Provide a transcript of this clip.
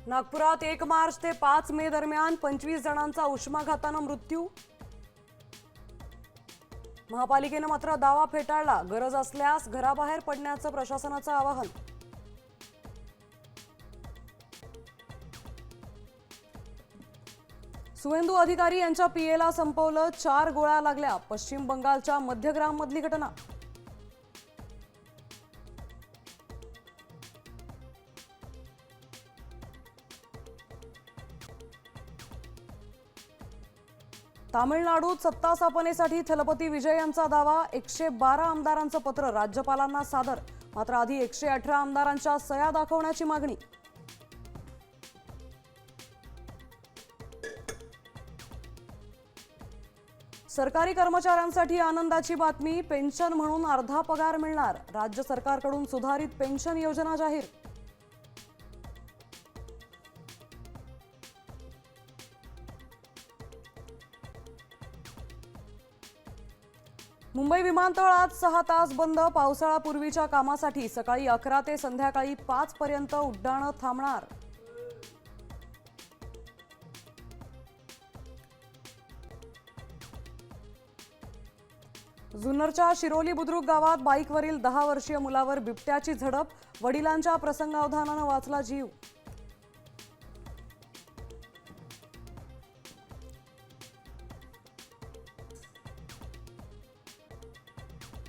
नागपुरात 1 मार्च ते 5 मे दरम्यान 25 जणांचा उष्माघाताने मृत्यू। महापालिकेने मात्र दावा फेटाळला। गरज असल्यास घराबाहेर पडण्याचं प्रशासनाचं आवाहन। सुवेंदू अधिकारी यांच्या पीएला संपवलं, 4 गोळ्या लागल्या। पश्चिम बंगालच्या मध्यग्राम मधली घटना। तामिळनाडूत सत्ता स्थापनेसाठी थलपती विजय यांचा दावा। 112 आमदारांचं पत्र राज्यपालांना सादर। मात्र आधी 118 आमदारांच्या सह्या दाखवण्याची मागणी। सरकारी कर्मचाऱ्यांसाठी आनंदाची बातमी। पेन्शन म्हणून अर्धा पगार मिळणार। राज्य सरकारकडून सुधारित पेन्शन योजना जाहीर। मुंबई विमानतळ आज 6 तास बंद। पावसाळ्यापूर्वीच्या कामासाठी सकाळी 11 ते संध्याकाळी 5 पर्यंत उड्डाणं थांबणार। जुन्नरच्या शिरोली बुद्रुक गावात बाईकवरील 10 वर्षीय मुलावर बिबट्याची झडप। वडिलांच्या प्रसंगावधानानं वाचला जीव।